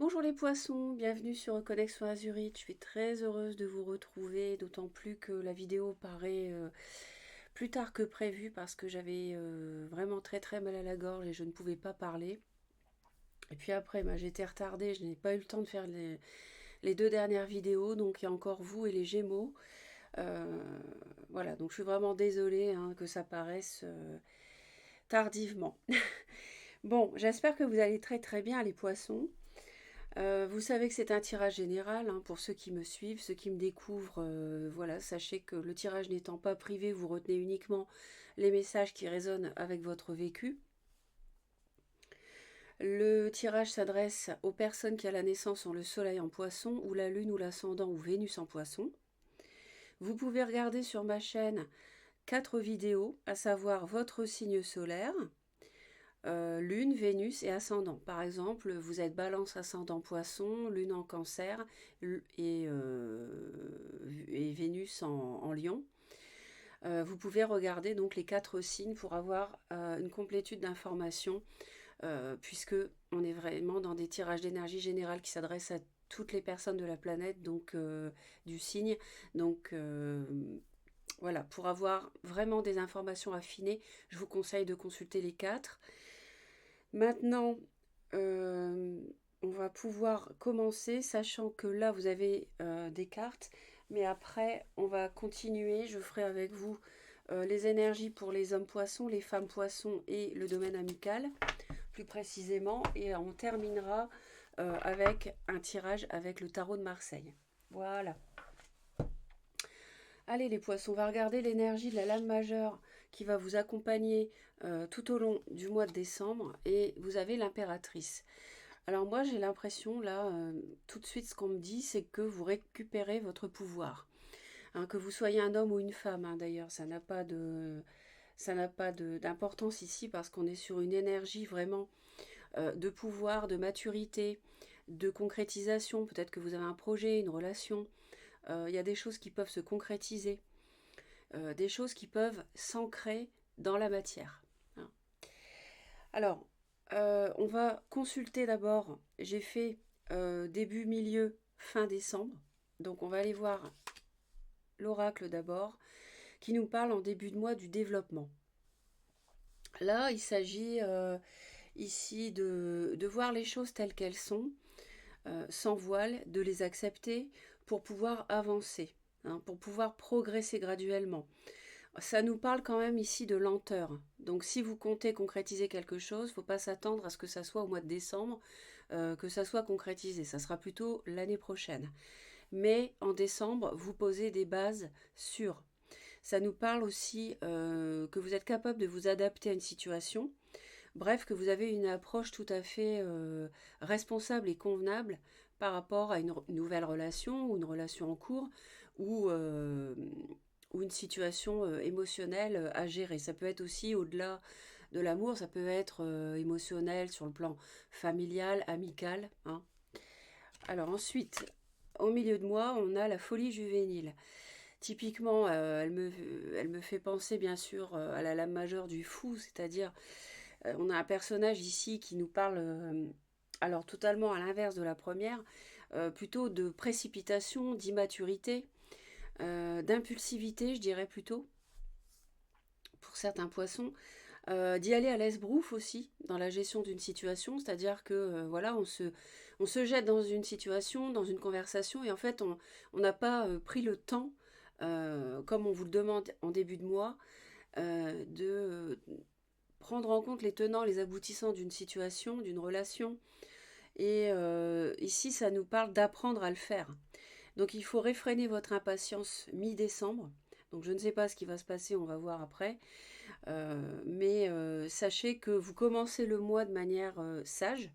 Bonjour les poissons, bienvenue sur Connexion Azurite. Je suis très heureuse de vous retrouver, d'autant plus que la vidéo paraît plus tard que prévu parce que j'avais vraiment très mal à la gorge et je ne pouvais pas parler. Et puis après, j'étais retardée, je n'ai pas eu le temps de faire les deux dernières vidéos, donc il y a encore vous et les Gémeaux. Voilà, donc je suis vraiment désolée que ça paraisse tardivement. Bon, j'espère que vous allez très bien les poissons. Vous savez que c'est un tirage général pour ceux qui me suivent, ceux qui me découvrent. Voilà, sachez que le tirage n'étant pas privé, vous retenez uniquement les messages qui résonnent avec votre vécu. Le tirage s'adresse aux personnes qui à la naissance ont le soleil en poisson ou la lune ou l'ascendant ou Vénus en poisson. Vous pouvez regarder sur ma chaîne 4 vidéos, à savoir votre signe solaire, Lune, Vénus et ascendant. Par exemple, vous êtes Balance, ascendant Poisson, Lune en Cancer et Vénus en Lion. Vous pouvez regarder donc les 4 signes pour avoir une complétude d'informations, puisque on est vraiment dans des tirages d'énergie générale qui s'adressent à toutes les personnes de la planète, donc du signe. Donc voilà, pour avoir vraiment des informations affinées, je vous conseille de consulter les 4. Maintenant, on va pouvoir commencer, sachant que là, vous avez des cartes, mais après, on va continuer. Je ferai avec vous les énergies pour les hommes poissons, les femmes poissons et le domaine amical, plus précisément, et on terminera avec un tirage avec le tarot de Marseille. Voilà. Allez les poissons, on va regarder l'énergie de la lame majeure qui va vous accompagner tout au long du mois de décembre, et vous avez l'impératrice. Alors moi j'ai l'impression là, tout de suite ce qu'on me dit, c'est que vous récupérez votre pouvoir. Que vous soyez un homme ou une femme, d'ailleurs, ça n'a pas d'importance ici parce qu'on est sur une énergie vraiment de pouvoir, de maturité, de concrétisation. Peut-être que vous avez un projet, une relation. Il y a des choses qui peuvent se concrétiser, des choses qui peuvent s'ancrer dans la matière. Alors, on va consulter d'abord. J'ai fait début, milieu, fin décembre. Donc, on va aller voir l'oracle d'abord, qui nous parle en début de mois du développement. Là, il s'agit ici de voir les choses telles qu'elles sont, sans voile, de les accepter pour pouvoir avancer, pour pouvoir progresser graduellement. Ça nous parle quand même ici de lenteur. Donc si vous comptez concrétiser quelque chose, il ne faut pas s'attendre à ce que ça soit au mois de décembre, que ça soit concrétisé. Ça sera plutôt l'année prochaine. Mais en décembre, vous posez des bases sûres. Ça nous parle aussi que vous êtes capable de vous adapter à une situation. Bref, que vous avez une approche tout à fait responsable et convenable par rapport à une nouvelle relation ou une relation en cours ou une situation émotionnelle à gérer. Ça peut être aussi au-delà de l'amour, ça peut être émotionnel sur le plan familial, amical. Alors ensuite, au milieu de moi, on a la folie juvénile. Typiquement, elle me fait penser bien sûr à la lame majeure du fou, c'est-à-dire on a un personnage ici qui nous parle, alors totalement à l'inverse de la première, plutôt de précipitation, d'immaturité, d'impulsivité, je dirais plutôt, pour certains poissons. D'y aller à l'esbrouf aussi dans la gestion d'une situation, c'est-à-dire que voilà, on se jette dans une situation, dans une conversation, et en fait on n'a pas pris le temps, comme on vous le demande en début de mois, de prendre en compte les tenants, les aboutissants d'une situation, d'une relation. Et ici, ça nous parle d'apprendre à le faire. Donc il faut réfréner votre impatience mi-décembre. Donc je ne sais pas ce qui va se passer, on va voir après. Mais sachez que vous commencez le mois de manière sage.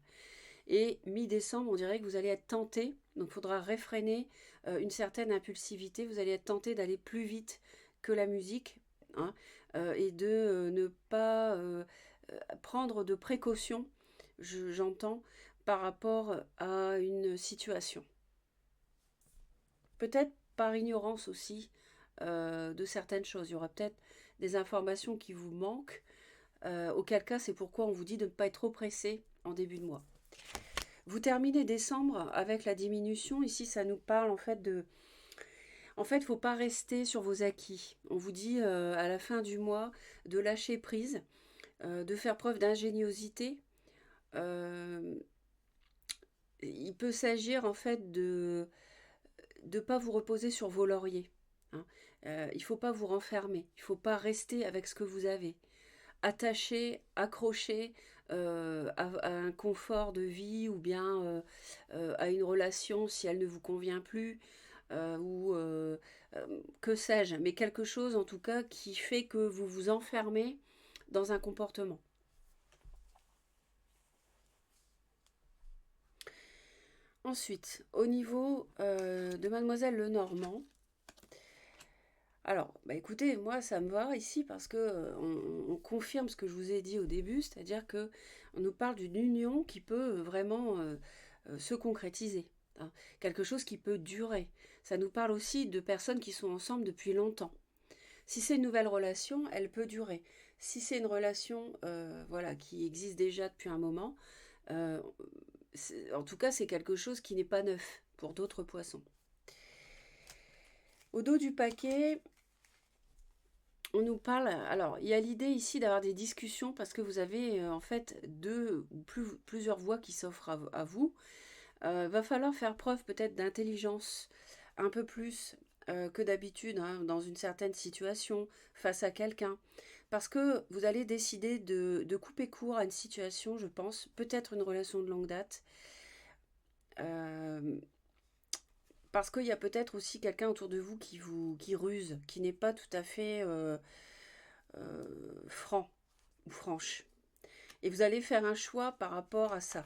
Et mi-décembre, on dirait que vous allez être tenté. Donc il faudra réfréner une certaine impulsivité. Vous allez être tenté d'aller plus vite que la musique. Et de ne pas prendre de précautions, j'entends, par rapport à une situation. Peut-être par ignorance aussi de certaines choses. Il y aura peut-être des informations qui vous manquent, auquel cas c'est pourquoi on vous dit de ne pas être trop pressé en début de mois. Vous terminez décembre avec la diminution. Ici, ça nous parle en fait de... En fait, il ne faut pas rester sur vos acquis. On vous dit à la fin du mois de lâcher prise, de faire preuve d'ingéniosité. Euh, il peut s'agir en fait de ne pas vous reposer sur vos lauriers. Hein. Il ne faut pas vous renfermer. Il ne faut pas rester avec ce que vous avez. Attaché, accroché à un confort de vie ou bien à une relation si elle ne vous convient plus ou que sais-je, mais quelque chose en tout cas qui fait que vous vous enfermez dans un comportement. Ensuite, au niveau de Mademoiselle Lenormand, alors, bah écoutez, moi ça me va ici parce que on confirme ce que je vous ai dit au début, c'est-à-dire que on nous parle d'une union qui peut vraiment se concrétiser, hein, quelque chose qui peut durer. Ça nous parle aussi de personnes qui sont ensemble depuis longtemps. Si c'est une nouvelle relation, elle peut durer. Si c'est une relation voilà, qui existe déjà depuis un moment, euh, en tout cas c'est quelque chose qui n'est pas neuf pour d'autres poissons. Au dos du paquet, on nous parle, alors il y a l'idée ici d'avoir des discussions parce que vous avez en fait deux ou plusieurs voies qui s'offrent à vous. Va falloir faire preuve peut-être d'intelligence un peu plus que d'habitude hein, dans une certaine situation face à quelqu'un. Parce que vous allez décider de couper court à une situation, je pense, peut-être une relation de longue date. Euh, Parce qu'il y a peut-être aussi quelqu'un autour de vous qui ruse, qui n'est pas tout à fait franc ou franche. Et vous allez faire un choix par rapport à ça.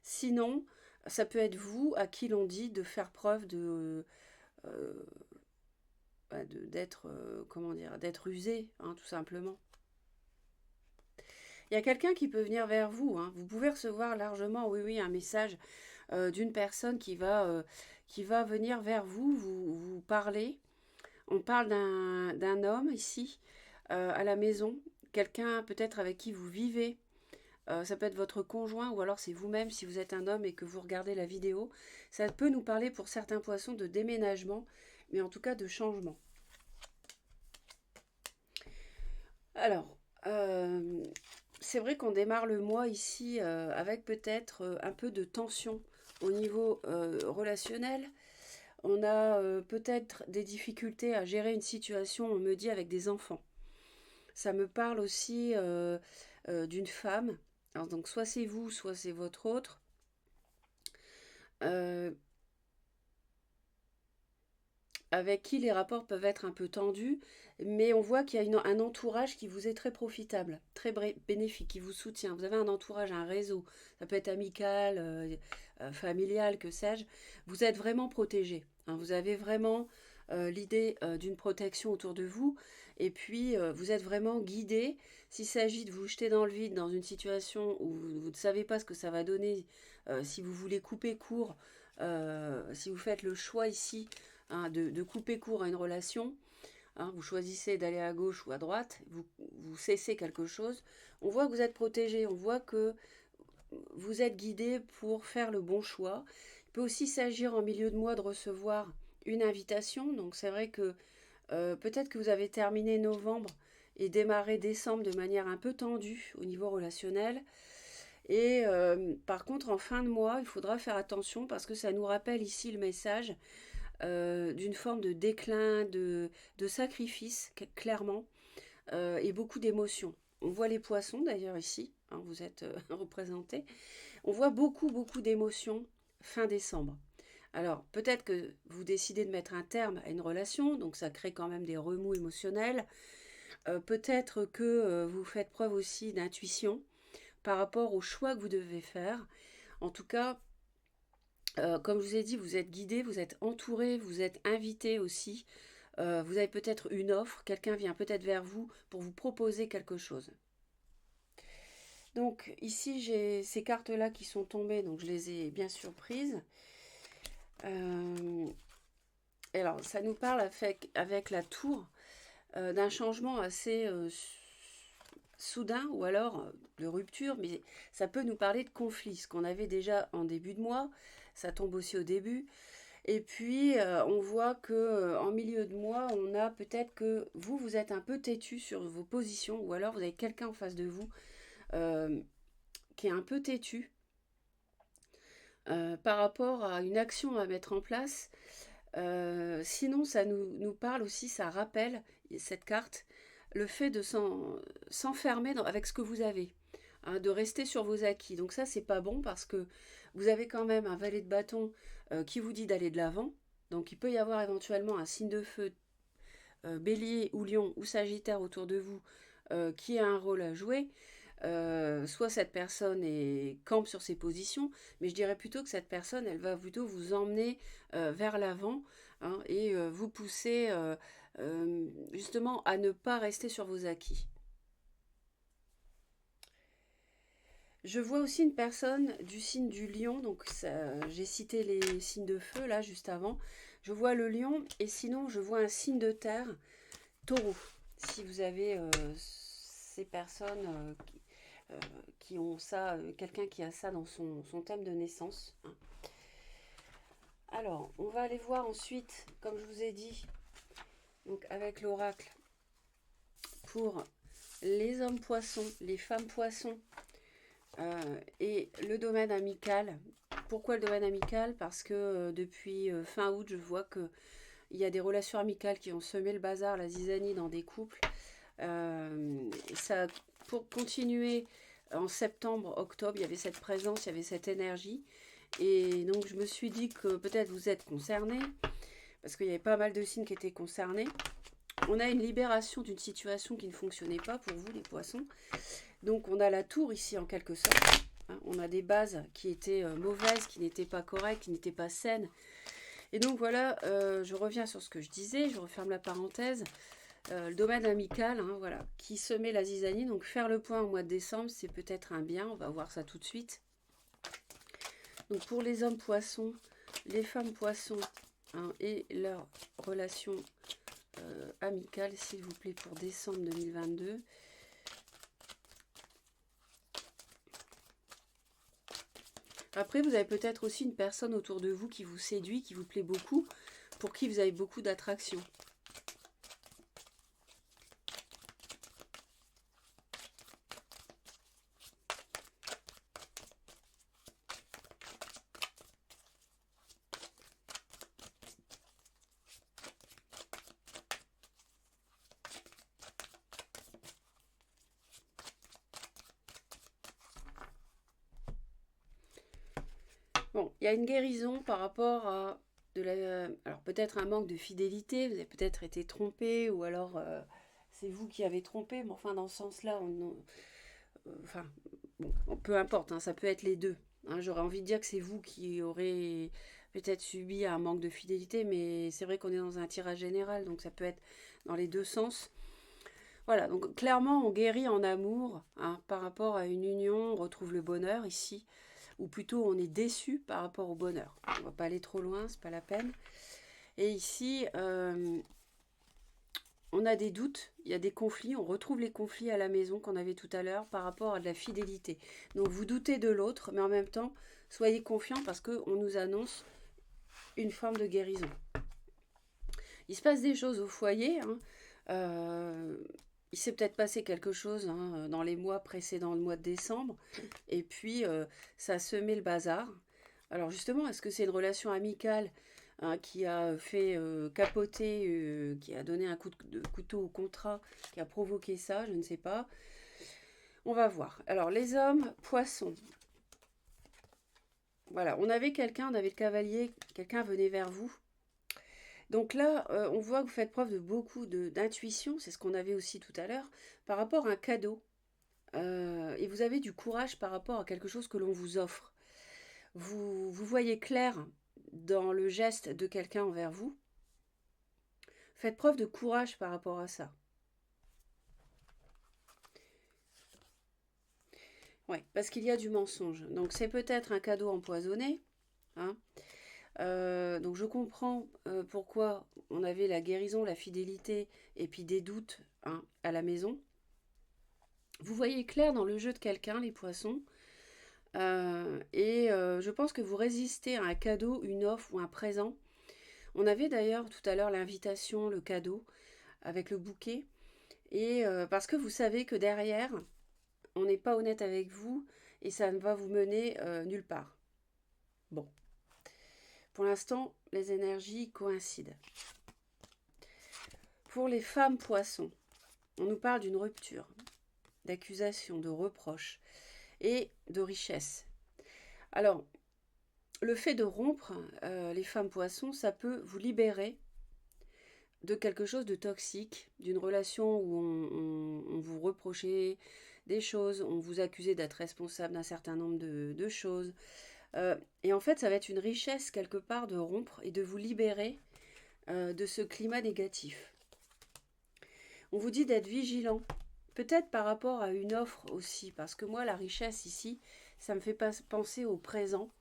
Sinon, ça peut être vous à qui l'on dit de faire preuve euh, d'être comment dire d'être usé, hein, tout simplement. Il y a quelqu'un qui peut venir vers vous. Hein. Vous pouvez recevoir largement, oui, oui, un message d'une personne qui va venir vers vous, vous parler. On parle d'un homme ici, à la maison, quelqu'un peut-être avec qui vous vivez. Ça peut être votre conjoint ou alors c'est vous-même si vous êtes un homme et que vous regardez la vidéo. Ça peut nous parler pour certains poissons de déménagement, mais en tout cas de changement. Alors, c'est vrai qu'on démarre le mois ici avec peut-être un peu de tension au niveau relationnel. On a peut-être des difficultés à gérer une situation, on me dit, avec des enfants. Ça me parle aussi d'une femme. Alors donc soit c'est vous, soit c'est votre autre. euh, avec qui les rapports peuvent être un peu tendus, mais on voit qu'il y a un entourage qui vous est très profitable, très bénéfique, qui vous soutient. Vous avez un entourage, un réseau, ça peut être amical, familial, que sais-je. Vous êtes vraiment protégé. Hein, vous avez vraiment l'idée d'une protection autour de vous, et puis vous êtes vraiment guidé. S'il s'agit de vous jeter dans le vide dans une situation où vous ne savez pas ce que ça va donner, si vous voulez couper court, si vous faites le choix ici hein, de couper court à une relation. Hein, vous choisissez d'aller à gauche ou à droite, vous cessez quelque chose. On voit que vous êtes protégé, on voit que vous êtes guidé pour faire le bon choix. Il peut aussi s'agir en milieu de mois de recevoir une invitation. Donc c'est vrai que peut-être que vous avez terminé novembre et démarré décembre de manière un peu tendue au niveau relationnel. Et par contre, en fin de mois, il faudra faire attention parce que ça nous rappelle ici le message d'une forme de déclin, de sacrifice, clairement, et beaucoup d'émotions. On voit les poissons d'ailleurs ici, hein, vous êtes représentés. On voit beaucoup, beaucoup d'émotions fin décembre. Alors, peut-être que vous décidez de mettre un terme à une relation, donc ça crée quand même des remous émotionnels. Peut-être que vous faites preuve aussi d'intuition par rapport au choix que vous devez faire. En tout cas, comme je vous ai dit, vous êtes guidé, vous êtes entouré, vous êtes invité aussi. Vous avez peut-être une offre, quelqu'un vient peut-être vers vous pour vous proposer quelque chose. Donc ici j'ai ces cartes-là qui sont tombées, donc je les ai bien sûr prises. Alors ça nous parle avec la tour d'un changement assez soudain ou alors de rupture, mais ça peut nous parler de conflit, ce qu'on avait déjà en début de mois, ça tombe aussi au début. Et puis on voit que en milieu de mois, on a peut-être que vous êtes un peu têtu sur vos positions, ou alors vous avez quelqu'un en face de vous euh, qui est un peu têtu par rapport à une action à mettre en place. Sinon, ça nous parle aussi, ça rappelle cette carte, le fait de s'enfermer avec ce que vous avez, hein, de rester sur vos acquis. Donc ça, c'est pas bon parce que vous avez quand même un valet de bâton qui vous dit d'aller de l'avant. Donc il peut y avoir éventuellement un signe de feu, bélier ou lion ou sagittaire autour de vous, qui a un rôle à jouer. Soit cette personne campe sur ses positions, mais je dirais plutôt que cette personne, elle va plutôt vous emmener vers l'avant, hein, et vous pousser justement à ne pas rester sur vos acquis. Je vois aussi une personne du signe du lion, donc j'ai cité les signes de feu là juste avant. Je vois le lion et sinon je vois un signe de terre, taureau. Si vous avez ces personnes euh, qui ont ça, quelqu'un qui a ça dans son thème de naissance, hein. Alors, on va aller voir ensuite, comme je vous ai dit, donc avec l'oracle, pour les hommes poissons, les femmes poissons et le domaine amical. Pourquoi le domaine amical? Parce que depuis fin août, je vois qu'il y a des relations amicales qui ont semé le bazar, la zizanie dans des couples. Ça, pour continuer en septembre, octobre, il y avait cette présence, il y avait cette énergie. Et donc je me suis dit que peut-être vous êtes concernés, parce qu'il y avait pas mal de signes qui étaient concernés. On a une libération d'une situation qui ne fonctionnait pas pour vous les poissons. Donc on a la tour ici en quelque sorte, hein. On a des bases qui étaient mauvaises, qui n'étaient pas correctes, qui n'étaient pas saines. Et donc voilà, je reviens sur ce que je disais, je referme la parenthèse. Le domaine amical, hein, voilà, qui semait la zizanie. Donc faire le point au mois de décembre, c'est peut-être un bien, on va voir ça tout de suite. Donc pour les hommes poissons, les femmes poissons, hein, et leurs relations amicales, s'il vous plaît, pour décembre 2022. Après, vous avez peut-être aussi une personne autour de vous qui vous séduit, qui vous plaît beaucoup, pour qui vous avez beaucoup d'attraction. Bon, il y a une guérison par rapport à alors peut-être un manque de fidélité, vous avez peut-être été trompé, ou alors c'est vous qui avez trompé, mais enfin dans ce sens-là, enfin, bon, peu importe, hein, ça peut être les deux, hein. J'aurais envie de dire que c'est vous qui aurez peut-être subi un manque de fidélité, mais c'est vrai qu'on est dans un tirage général, donc ça peut être dans les deux sens. Voilà, donc clairement on guérit en amour, hein, par rapport à une union, on retrouve le bonheur ici, ou plutôt on est déçu par rapport au bonheur. On va pas aller trop loin, c'est pas la peine. Et ici, on a des doutes, il y a des conflits, on retrouve les conflits à la maison qu'on avait tout à l'heure par rapport à de la fidélité. Donc vous doutez de l'autre, mais en même temps, soyez confiants parce qu'on nous annonce une forme de guérison. Il se passe des choses au foyer, hein. Il s'est peut-être passé quelque chose, hein, dans les mois précédents, le mois de décembre, et puis ça a semé le bazar. Alors justement, est-ce que c'est une relation amicale, hein, qui a fait capoter, qui a donné un coup de couteau au contrat, qui a provoqué ça? Je ne sais pas. On va voir. Alors les hommes, poissons. Voilà, on avait quelqu'un, on avait le cavalier, quelqu'un venait vers vous. Donc là, on voit que vous faites preuve de beaucoup d'intuition, c'est ce qu'on avait aussi tout à l'heure, par rapport à un cadeau. Et vous avez du courage par rapport à quelque chose que l'on vous offre. Vous voyez clair dans le geste de quelqu'un envers vous. Faites preuve de courage par rapport à ça. Oui, parce qu'il y a du mensonge. Donc c'est peut-être un cadeau empoisonné, hein. Donc je comprends pourquoi on avait la guérison, la fidélité et puis des doutes, hein, à la maison. Vous voyez clair dans le jeu de quelqu'un, les poissons, je pense que vous résistez à un cadeau, une offre ou un présent. On avait d'ailleurs tout à l'heure l'invitation, le cadeau, avec le bouquet, parce que vous savez que derrière, on n'est pas honnête avec vous et ça ne va vous mener nulle part. Bon, pour l'instant, les énergies coïncident. Pour les femmes poissons, on nous parle d'une rupture, d'accusation, de reproche et de richesse. Alors, le fait de rompre les femmes poissons, ça peut vous libérer de quelque chose de toxique, d'une relation où on vous reprochait des choses, on vous accusait d'être responsable d'un certain nombre de choses. Et en fait, ça va être une richesse quelque part de rompre et de vous libérer de ce climat négatif. On vous dit d'être vigilant, peut-être par rapport à une offre aussi, parce que moi, la richesse ici, ça me fait penser au présent,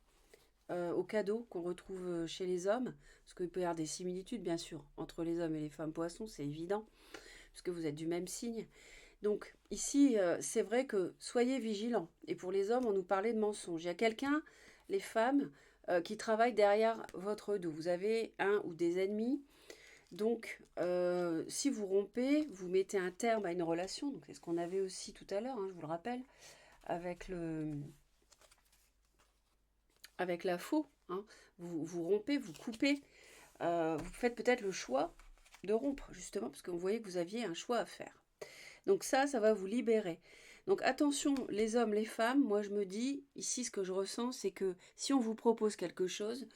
aux cadeaux qu'on retrouve chez les hommes, parce qu'il peut y avoir des similitudes, bien sûr, entre les hommes et les femmes poissons, c'est évident, puisque vous êtes du même signe. Donc ici, c'est vrai que soyez vigilants. Et pour les hommes, on nous parlait de mensonges. Il y a quelqu'un, les femmes, qui travaillent derrière votre dos. Vous avez un ou des ennemis. Donc, si vous rompez, vous mettez un terme à une relation. Donc, c'est ce qu'on avait aussi tout à l'heure, hein, je vous le rappelle, avec la faux. Hein. Vous rompez, vous coupez. Vous faites peut-être le choix de rompre, justement, parce que vous voyez que vous aviez un choix à faire. Donc ça va vous libérer. Donc attention, les hommes, les femmes, moi je me dis, ici ce que je ressens, c'est que si on vous propose quelque chose,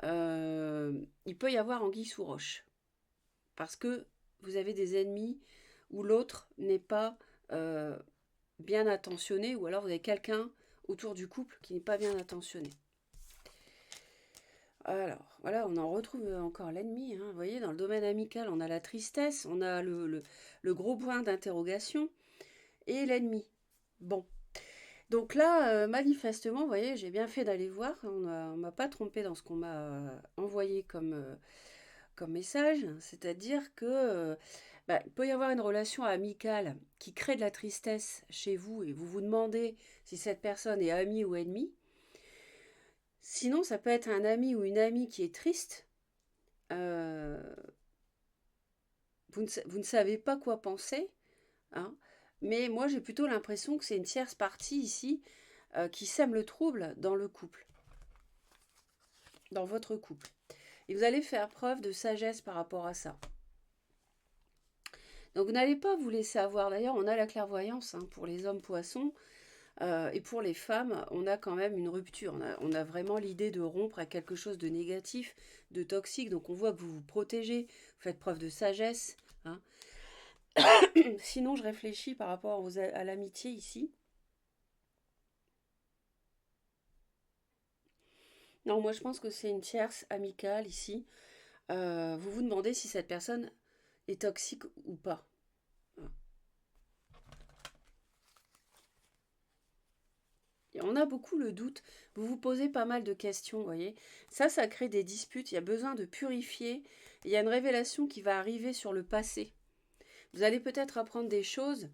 il peut y avoir anguille sous roche. Parce que vous avez des ennemis où l'autre n'est pas bien attentionné, ou alors vous avez quelqu'un autour du couple qui n'est pas bien attentionné. Alors, voilà, on en retrouve encore l'ennemi. Hein. Vous voyez, dans le domaine amical, on a la tristesse, on a le gros point d'interrogation et l'ennemi. Bon. Donc là, manifestement, vous voyez, j'ai bien fait d'aller voir. On ne m'a pas trompé dans ce qu'on m'a envoyé comme message. C'est-à-dire que il peut y avoir une relation amicale qui crée de la tristesse chez vous et vous vous demandez si cette personne est amie ou ennemie. Sinon, ça peut être un ami ou une amie qui est triste. Euh, vous ne savez pas quoi penser. Hein, mais moi, j'ai plutôt l'impression que c'est une tierce partie ici qui sème le trouble dans le couple, dans votre couple. Et vous allez faire preuve de sagesse par rapport à ça. Donc vous n'allez pas vous laisser avoir. D'ailleurs, on a la clairvoyance hein, pour les hommes poissons. Et pour les femmes, on a quand même une rupture. On a vraiment l'idée de rompre à quelque chose de négatif, de toxique. Donc on voit que vous vous protégez, vous faites preuve de sagesse. Hein. Sinon, je réfléchis par rapport à l'amitié ici. Non, moi je pense que c'est une tierce amicale ici. Vous vous demandez si cette personne est toxique ou pas. Et on a beaucoup le doute. Vous vous posez pas mal de questions, vous voyez. Ça crée des disputes. Il y a besoin de purifier. Il y a une révélation qui va arriver sur le passé. Vous allez peut-être apprendre des choses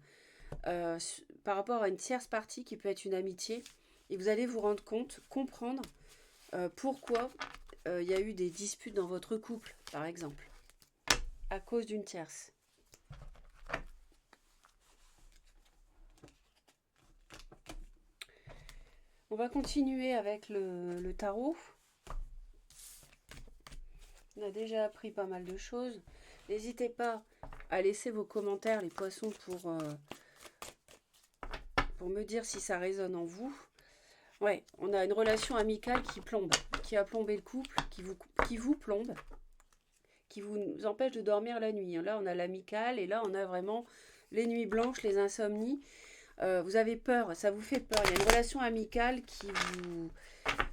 par rapport à une tierce partie qui peut être une amitié. Et vous allez vous rendre compte, comprendre pourquoi il y a eu des disputes dans votre couple, par exemple, à cause d'une tierce. On va continuer avec le tarot. On a déjà appris pas mal de choses. N'hésitez pas à laisser vos commentaires, les poissons, pour me dire si ça résonne en vous. Ouais, on a une relation amicale qui plombe, qui a plombé le couple, qui vous plombe, qui vous empêche de dormir la nuit. Là, on a l'amical et là, on a vraiment les nuits blanches, les insomnies. Vous avez peur, ça vous fait peur. Il y a une relation amicale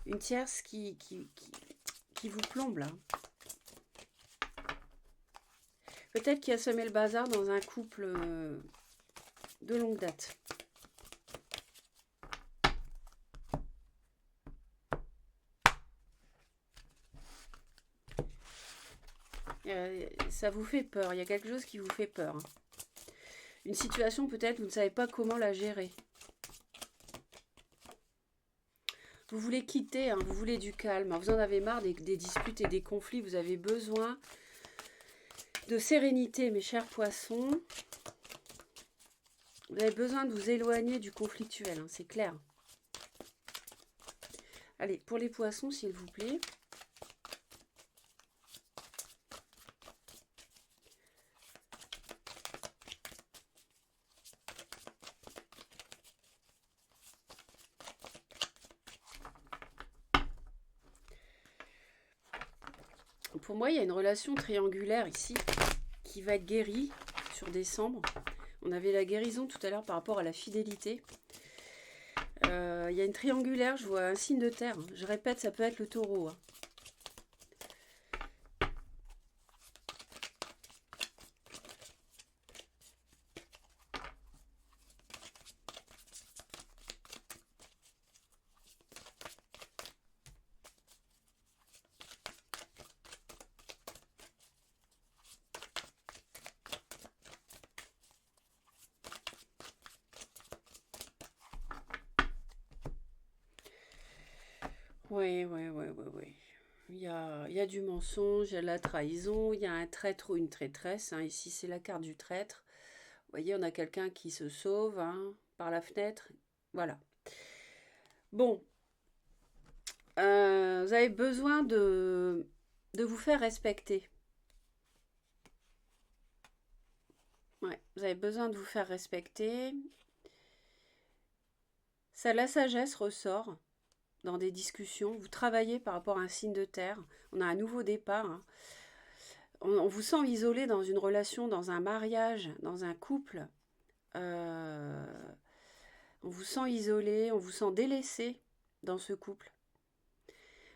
une tierce qui vous plombe là. Peut-être qu'il a semé le bazar dans un couple de longue date. Ça vous fait peur, il y a quelque chose qui vous fait peur. Une situation peut-être, vous ne savez pas comment la gérer. Vous voulez quitter, hein, vous voulez du calme. Vous en avez marre des disputes et des conflits. Vous avez besoin de sérénité, mes chers poissons. Vous avez besoin de vous éloigner du conflictuel, hein, c'est clair. Allez, pour les poissons, s'il vous plaît. Pour moi, il y a une relation triangulaire ici qui va être guérie sur décembre. On avait la guérison tout à l'heure par rapport à la fidélité. Il y a une triangulaire, je vois un signe de terre. Je répète, ça peut être le taureau. Hein. Oui. Il y a du mensonge, il y a de la trahison, il y a un traître ou une traîtresse. Hein. Ici, c'est la carte du traître. Vous voyez, on a quelqu'un qui se sauve hein, par la fenêtre. Voilà. Bon, vous avez besoin de vous faire respecter. Ouais, vous avez besoin de vous faire respecter. Ça, la sagesse ressort dans des discussions. Vous travaillez par rapport à un signe de terre. On a un nouveau départ. Hein. On vous sent isolé dans une relation, dans un mariage, dans un couple. Euh, on vous sent isolé, on vous sent délaissé dans ce couple.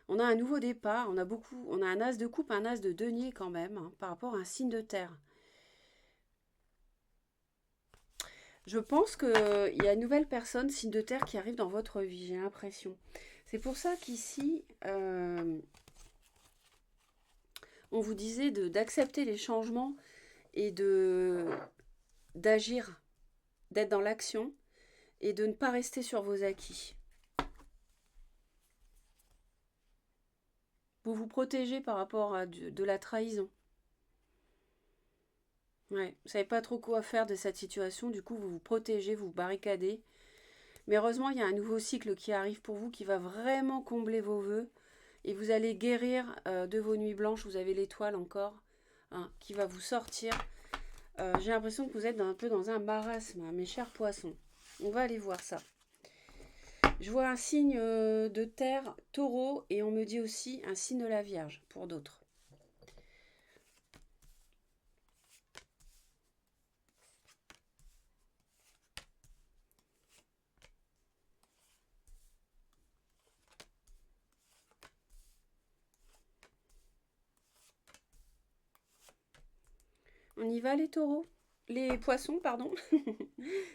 On a un nouveau départ, on a un as de coupe, un as de denier quand même, hein, par rapport à un signe de terre. Je pense qu'il y a une nouvelle personne, signe de terre, qui arrive dans votre vie, j'ai l'impression. C'est pour ça qu'ici, on vous disait d'accepter les changements et d'agir, d'être dans l'action et de ne pas rester sur vos acquis. Vous vous protégez par rapport à de la trahison. Ouais, vous savez pas trop quoi faire de cette situation, du coup vous vous protégez, vous vous barricadez. Mais heureusement, il y a un nouveau cycle qui arrive pour vous qui va vraiment combler vos vœux. Et vous allez guérir de vos nuits blanches. Vous avez l'étoile encore hein, qui va vous sortir. J'ai l'impression que vous êtes un peu dans un marasme, hein, mes chers poissons. On va aller voir ça. Je vois un signe de terre, taureau, et on me dit aussi un signe de la Vierge pour d'autres. On y va les taureaux? Les poissons, pardon.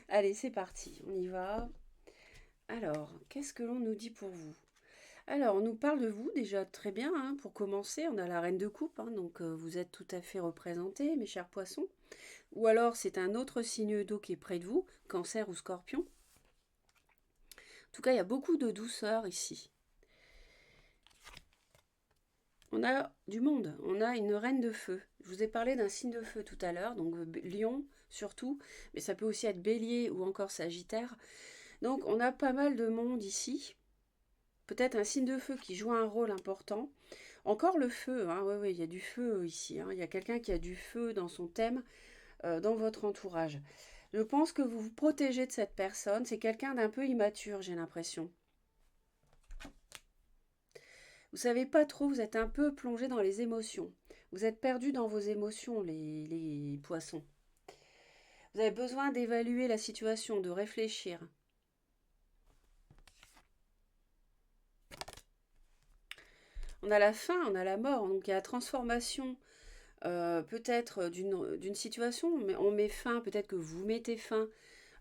Allez, c'est parti, on y va. Alors, qu'est-ce que l'on nous dit pour vous? Alors, on nous parle de vous déjà très bien. Hein, pour commencer, on a la reine de coupe, hein, donc vous êtes tout à fait représentés, mes chers poissons. Ou alors, c'est un autre signe d'eau qui est près de vous, cancer ou scorpion. En tout cas, il y a beaucoup de douceur ici. On a du monde, on a une reine de feu. Je vous ai parlé d'un signe de feu tout à l'heure, donc lion surtout, mais ça peut aussi être bélier ou encore sagittaire. Donc on a pas mal de monde ici. Peut-être un signe de feu qui joue un rôle important. Encore le feu, hein, oui, il y a du feu ici. Hein. Il y a quelqu'un qui a du feu dans son thème, dans votre entourage. Je pense que vous vous protégez de cette personne. C'est quelqu'un d'un peu immature, j'ai l'impression. Vous savez pas trop, vous êtes un peu plongé dans les émotions. Vous êtes perdu dans vos émotions, les poissons. Vous avez besoin d'évaluer la situation, de réfléchir. On a la fin, on a la mort, donc il y a la transformation peut-être d'une situation, mais on met fin, peut-être que vous mettez fin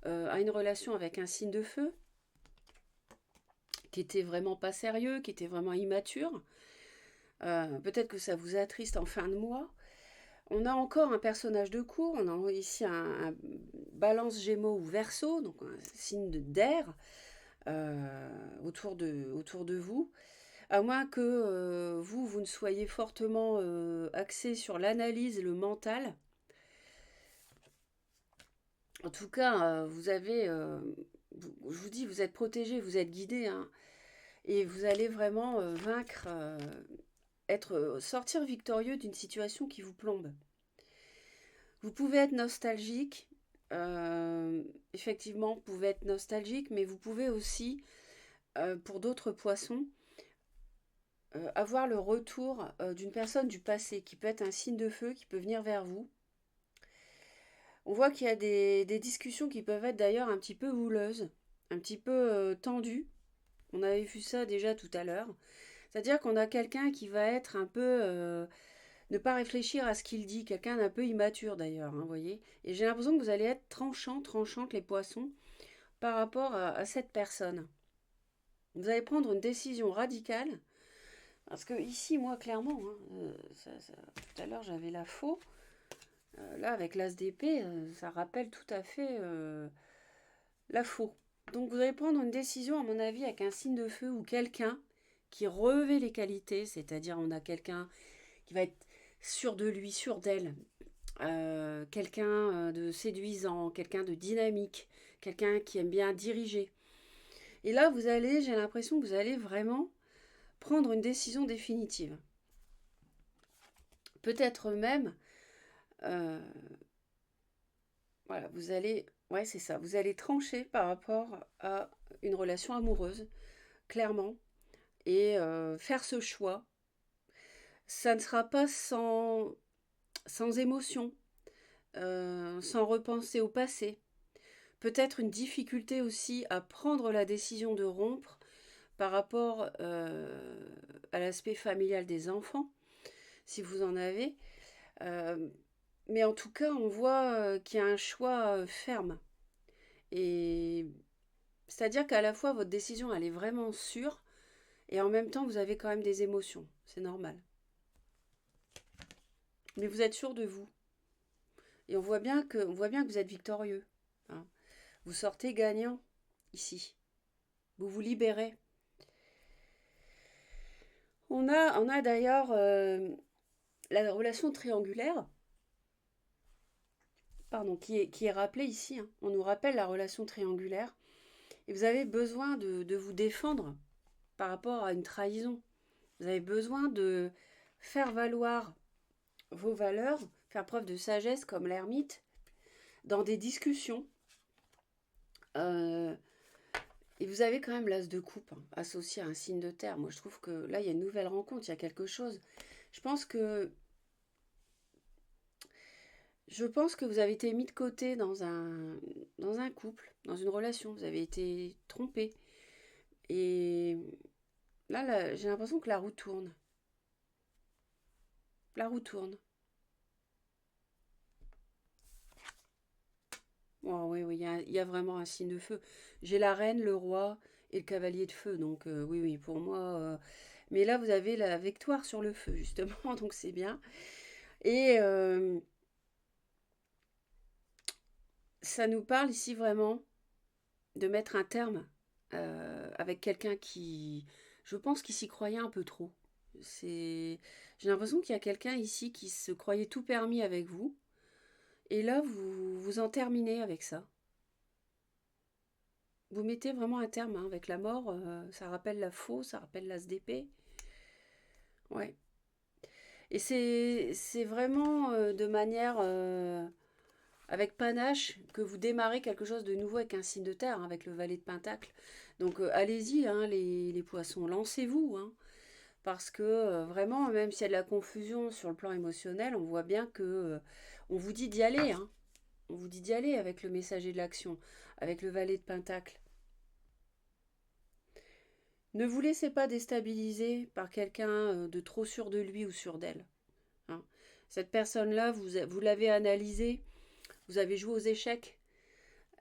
à une relation avec un signe de feu qui était vraiment pas sérieux, qui était vraiment immature. Peut-être que ça vous attriste en fin de mois. On a encore un personnage de cour, on a ici un balance Gémeaux ou Verseau, donc un signe d'air autour de vous. À moins que vous ne soyez fortement axé sur l'analyse et le mental. En tout cas, je vous dis, vous êtes protégé, vous êtes guidé, hein, et vous allez vraiment vaincre, sortir victorieux d'une situation qui vous plombe. Vous pouvez être nostalgique, effectivement, vous pouvez être nostalgique, mais vous pouvez aussi, pour d'autres poissons, avoir le retour d'une personne du passé, qui peut être un signe de feu, qui peut venir vers vous. On voit qu'il y a des discussions qui peuvent être d'ailleurs un petit peu houleuses, un petit peu tendues. On avait vu ça déjà tout à l'heure. C'est-à-dire qu'on a quelqu'un qui va être un peu... ne pas réfléchir à ce qu'il dit, quelqu'un d'un peu immature d'ailleurs, hein, vous voyez. Et j'ai l'impression que vous allez être tranchantes les poissons, par rapport à cette personne. Vous allez prendre une décision radicale, parce que ici, moi, clairement, hein, tout à l'heure j'avais la faux, là avec l'as d'épée, ça rappelle tout à fait la faux. Donc vous allez prendre une décision, à mon avis, avec un signe de feu ou quelqu'un qui revêt les qualités, c'est-à-dire on a quelqu'un qui va être sûr de lui, sûr d'elle, quelqu'un de séduisant, quelqu'un de dynamique, quelqu'un qui aime bien diriger. Et là, j'ai l'impression que vous allez vraiment prendre une décision définitive. Peut-être même, euh, voilà, ouais, c'est ça, vous allez trancher par rapport à une relation amoureuse, clairement, et faire ce choix. Ça ne sera pas sans émotion, sans repenser au passé. Peut-être une difficulté aussi à prendre la décision de rompre par rapport à l'aspect familial des enfants, si vous en avez. Euh, mais en tout cas, on voit qu'il y a un choix ferme. Et c'est-à-dire qu'à la fois, votre décision, elle est vraiment sûre, et en même temps, vous avez quand même des émotions. C'est normal. Mais vous êtes sûr de vous. Et on voit bien que vous êtes victorieux, hein. Vous sortez gagnant ici. Vous vous libérez. On a d'ailleurs la relation triangulaire, pardon, qui est rappelée ici, hein. On nous rappelle la relation triangulaire. Et vous avez besoin de vous défendre par rapport à une trahison. Vous avez besoin de faire valoir vos valeurs, faire preuve de sagesse comme l'ermite, dans des discussions. Euh, et vous avez quand même l'as de coupe, hein, associé à un signe de terre. Moi, je trouve que là, il y a une nouvelle rencontre, il y a quelque chose. Je pense que Je pense que vous avez été mis de côté dans un couple, dans une relation. Vous avez été trompé. Et là, j'ai l'impression que la roue tourne. La roue tourne. Oh, oui, oui, il y a vraiment un signe de feu. J'ai la reine, le roi et le cavalier de feu. Donc, oui, oui, pour moi. Mais là, vous avez la victoire sur le feu, justement. Donc, c'est bien. Et ça nous parle ici vraiment de mettre un terme avec quelqu'un qui, je pense, qui s'y croyait un peu trop. J'ai l'impression qu'il y a quelqu'un ici qui se croyait tout permis avec vous, et là vous en terminez avec ça. Vous mettez vraiment un terme, hein, avec la mort. Ça rappelle la faux, ça rappelle l'as d'épée. Ouais. Et c'est vraiment de manière avec panache que vous démarrez quelque chose de nouveau avec un signe de terre, hein, avec le valet de Pentacle. Donc allez-y, hein, les poissons, lancez-vous, hein, parce que vraiment, même s'il y a de la confusion sur le plan émotionnel, on voit bien que on vous dit d'y aller, hein. On vous dit d'y aller avec le messager de l'action, avec le valet de Pentacle. Ne vous laissez pas déstabiliser par quelqu'un de trop sûr de lui ou sûr d'elle, hein. Cette personne-là, vous l'avez analysée, vous avez joué aux échecs.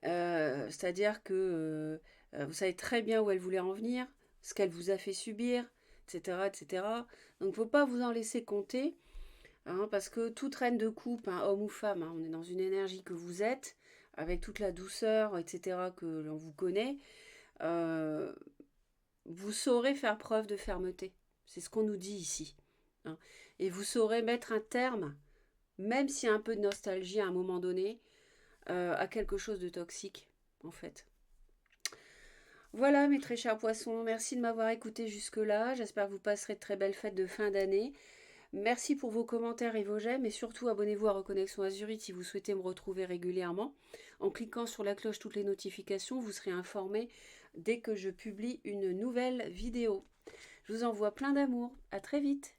C'est-à-dire que vous savez très bien où elle voulait en venir, ce qu'elle vous a fait subir, etc., etc. Donc, il ne faut pas vous en laisser compter. hein, parce que toute reine de coupe, hein, homme ou femme, hein, on est dans une énergie que vous êtes, avec toute la douceur, etc., que l'on vous connaît, euh, vous saurez faire preuve de fermeté. C'est ce qu'on nous dit ici, hein. Et vous saurez mettre un terme, même s'il y a un peu de nostalgie à un moment donné, à quelque chose de toxique, en fait. Voilà, mes très chers poissons, merci de m'avoir écouté jusque-là. J'espère que vous passerez de très belles fêtes de fin d'année. Merci pour vos commentaires et vos j'aime, et surtout abonnez-vous à Reconnexion Azurite si vous souhaitez me retrouver régulièrement. En cliquant sur la cloche toutes les notifications, vous serez informé dès que je publie une nouvelle vidéo. Je vous envoie plein d'amour. À très vite.